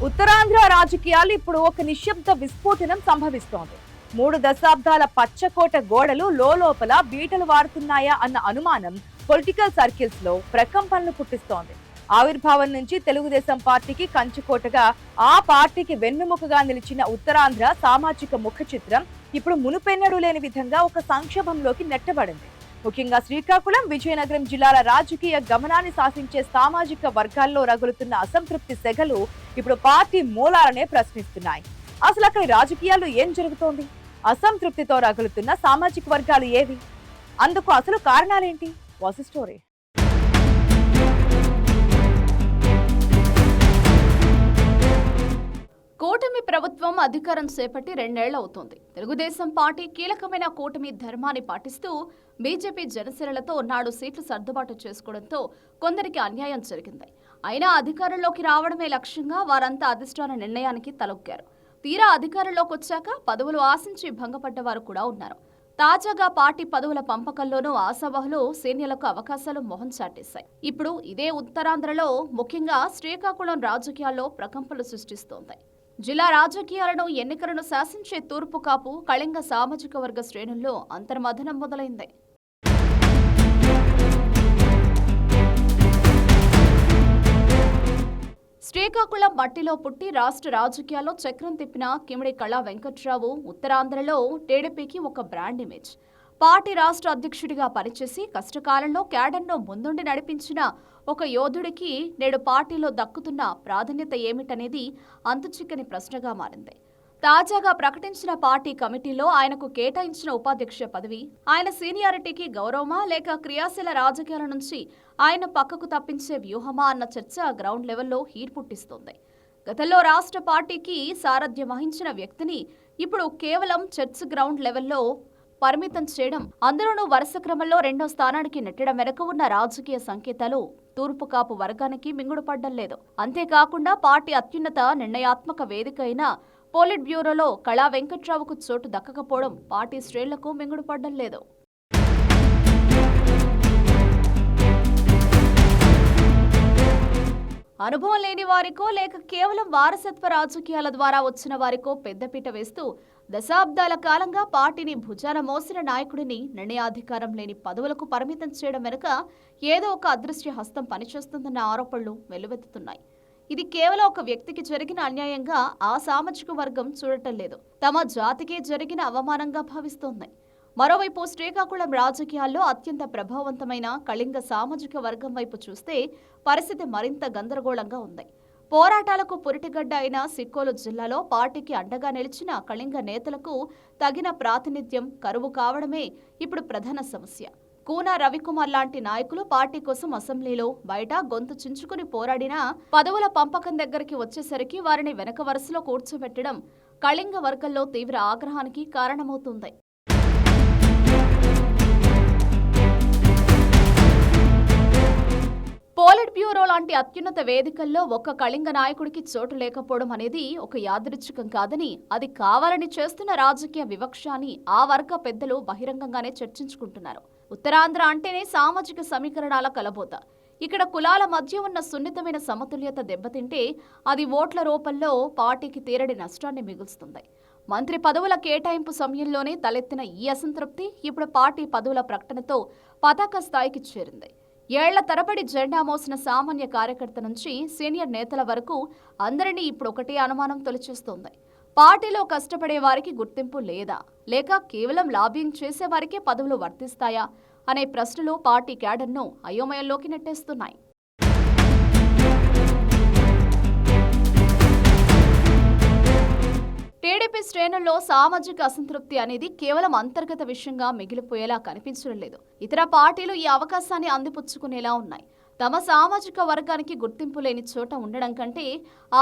ఉత్తరాంధ్ర రాజకీయాలు ఇప్పుడు ఒక నిశ్శబ్ద విస్ఫోటనం సంభవిస్తోంది. 3 దశాబ్దాల పచ్చకోట గోడలు లోపల బీటలు వాడుతున్నాయా అన్న అనుమానం పొలిటికల్ సర్కిల్స్ లో ప్రకంపనలు పుట్టిస్తోంది. ఆవిర్భావం నుంచి తెలుగుదేశం పార్టీకి కంచుకోటగా, ఆ పార్టీకి వెన్నుముకగా నిలిచిన ఉత్తరాంధ్ర సామాజిక ముఖ చిత్రం ఇప్పుడు మునుపెన్నడూ లేని విధంగా ఒక సంక్షోభంలోకి నెట్టబడింది. ముఖ్యంగా శ్రీకాకుళం, విజయనగరం జిల్లాల రాజకీయ గమనాన్ని శాసించే సామాజిక వర్గాల్లో రగులుతున్న అసంతృప్తి సెగలు ఇప్పుడు పార్టీ మూలాలనే ప్రశ్నిస్తున్నాయి. అసలు అక్కడ రాజకీయాల్లో ఏం జరుగుతోంది? అసంతృప్తితో రగులుతున్న సామాజిక వర్గాలు ఏవి? అందుకు అసలు కారణాలేంటి? Was story. కూటమి ప్రభుత్వం అధికారం చేపట్టి 2 ఏళ్లు అవుతోంది. తెలుగుదేశం పార్టీ కీలకమైన కూటమి ధర్మాన్ని పాటిస్తూ బీజేపీ, జనసేనలతో 4 సీట్లు సర్దుబాటు చేసుకోవడంతో కొందరికి అన్యాయం జరిగింది. అయినా అధికారంలోకి రావడమే లక్ష్యంగా వారంతా అధిష్టాన నిర్ణయానికి తలొక్కారు. తీరా అధికారంలోకి వచ్చాక పదవులు ఆశించి భంగపడ్డ వారు కూడా ఉన్నారు. తాజాగా పార్టీ పదవుల పంపకంలోనూ ఆశావహులు, సీనియర్లకు అవకాశాలు మొహం చాటేశాయి. ఇప్పుడు ఇదే ఉత్తరాంధ్రలో, ముఖ్యంగా శ్రీకాకుళం రాజకీయాల్లో ప్రకంపనలు సృష్టిస్తోంది. జిల్లా రాజకీయాలను, ఎన్నికలను శాసించే తూర్పు కాపు, కళింగ సామాజిక వర్గ శ్రేణుల్లో అంతర్మథనం మొదలైంది. శ్రీకాకుళం మట్టిలో పుట్టి రాష్ట్ర రాజకీయాల్లో చక్రం తిప్పిన కిమిడి కళా వెంకట్రావు ఉత్తరాంధ్రలో టీడీపీకి ఒక బ్రాండ్ ఇమేజ్. పార్టీ రాష్ట్ర అధ్యక్షుడిగా పనిచేసి కష్టకాలంలో క్యాడర్ను ముందుండి నడిపించిన ఒక యోధుడికి నేడు పార్టీలో దక్కుతున్న ప్రాధాన్యత ఏమిటనేది అంతుచిక్కని ప్రశ్నగా మారింది. తాజాగా ప్రకటించిన పార్టీ కమిటీలో ఆయనకు కేటాయించిన ఉపాధ్యక్ష పదవి ఆయన సీనియారిటీకి గౌరవమా, లేక క్రియాశీల రాజకీయాల నుంచి ఆయన పక్కకు తప్పించే వ్యూహమా అన్న చర్చ గ్రౌండ్ లెవెల్లో హీట్ పుట్టిస్తోంది. గతంలో రాష్ట్ర పార్టీకి సారథ్యం వహించిన వ్యక్తిని ఇప్పుడు కేవలం చర్చ్ గ్రౌండ్ లెవెల్లో పరిమితం చేయడం, అందులోనూ వరుస క్రమంలో 2వ స్థానానికి నెట్టడం వెనుక ఉన్న రాజకీయ సంకేతాలు తూర్పు కాపు వర్గానికి మింగుడుపడ్డం లేదు. అంతేకాకుండా పార్టీ అత్యున్నత నిర్ణయాత్మక వేదిక అయిన పోలిట్ బ్యూరోలో కళా వెంకట్రావుకు చోటు దక్కకపోవడం పార్టీ శ్రేణులకు మింగుడుపడ్డం లేదు. అనుభవం లేని వారికో, లేక కేవలం వారసత్వ రాజకీయాల ద్వారా వచ్చిన వారికో పెద్దపీట వేస్తూ దశాబ్దాల కాలంగా పార్టీని భుజాన మోసిన నాయకుడిని నిర్ణయాధికారం లేని పదవులకు పరిమితం చేయడం వెనుక ఏదో ఒక అదృశ్య హస్తం పనిచేస్తుందన్న ఆరోపణలు వెల్లువెత్తుతున్నాయి. ఇది కేవలం ఒక వ్యక్తికి జరిగిన అన్యాయంగా ఆ సామాజిక వర్గం చూడటం లేదు, తమ జాతికే జరిగిన అవమానంగా భావిస్తోంది. మరోవైపు శ్రీకాకుళం రాజకీయాల్లో అత్యంత ప్రభావవంతమైన కళింగ సామాజిక వర్గం వైపు చూస్తే పరిస్థితి మరింత గందరగోళంగా ఉంది. పోరాటాలకు పురిటిగడ్డ అయిన సిక్కోలు జిల్లాలో పార్టీకి అండగా నిలిచిన కళింగ నేతలకు తగిన ప్రాతినిధ్యం కరువు కావడమే ఇప్పుడు ప్రధాన సమస్య. కూన రవికుమార్ లాంటి నాయకులు పార్టీ కోసం అసెంబ్లీలో, బయట గొంతు చించుకుని పోరాడినా పదవుల పంపకం దగ్గరికి వచ్చేసరికి వారిని వెనక వరుసలో కూర్చోబెట్టడం కళింగ వర్గంలో తీవ్ర ఆగ్రహానికి కారణమవుతుంది. పోలిట్ బ్యూరో లాంటి అత్యున్నత వేదికల్లో ఒక్క కళింగ నాయకుడికి చోటు లేకపోవడం అనేది ఒక యాదృచ్ఛికం కాదని, అది కావాలని చేస్తున్న రాజకీయ వివక్ష అని ఆ వర్గ పెద్దలు బహిరంగంగానే చర్చించుకుంటున్నారు. ఉత్తరాంధ్ర అంటేనే సామాజిక సమీకరణాల కలబోత. ఇక్కడ కులాల మధ్య ఉన్న సున్నితమైన సమతుల్యత దెబ్బతింటే అది ఓట్ల రూపంలో పార్టీకి తీరడి నష్టాన్ని మిగులుస్తుంది. మంత్రి పదవుల కేటాయింపు సమయంలోనే తలెత్తిన ఈ అసంతృప్తి ఇప్పుడు పార్టీ పదవుల ప్రకటనతో పతాక స్థాయికి చేరింది. ఏళ్ల తరబడి జెండా మోసిన సామాన్య కార్యకర్త నుంచి సీనియర్ నేతల వరకు అందరినీ ఇప్పుడు ఒకటే అనుమానం తొలిచేస్తోంది. పార్టీలో కష్టపడే వారికి గుర్తింపు లేదా, లేక కేవలం లాబింగ్ చేసే వారికే పదవులు వర్తిస్తాయా అనే ప్రశ్నలు పార్టీ క్యాడర్ను అయోమయంలోకి నెట్టేస్తున్నాయి. టీడీపీ శ్రేణుల్లో సామాజిక అసంతృప్తి అనేది కేవలం అంతర్గత విషయంగా మిగిలిపోయేలా కనిపించడం లేదు. ఇతర పార్టీలు ఈ అవకాశాన్ని అందిపుచ్చుకునేలా ఉన్నాయి. తమ సామాజిక వర్గానికి గుర్తింపు లేని చోట ఉండడం కంటే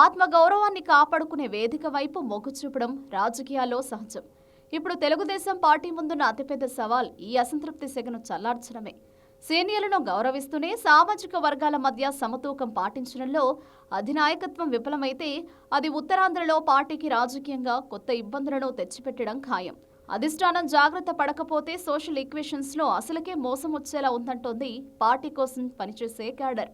ఆత్మగౌరవాన్ని కాపాడుకునే వేదిక వైపు మొగ్గు చూపడం రాజకీయాల్లో సహజం. ఇప్పుడు తెలుగుదేశం పార్టీ ముందున్న అతిపెద్ద సవాల్ ఈ అసంతృప్తి సెగను చల్లార్చడమే. సీనియర్లను గౌరవిస్తూనే సామాజిక వర్గాల మధ్య సమతూకం పాటించడంలో అధినాయకత్వం విఫలమైతే అది ఉత్తరాంధ్రలో పార్టీకి రాజకీయంగా కొత్త ఇబ్బందులను తెచ్చిపెట్టడం ఖాయం. అధిష్టానం జాగ్రత్త పడకపోతే సోషల్ ఈక్వేషన్స్ లో అసలుకే మోసం వచ్చేలా ఉందంటోంది పార్టీ కోసం పనిచేసే క్యాడర్.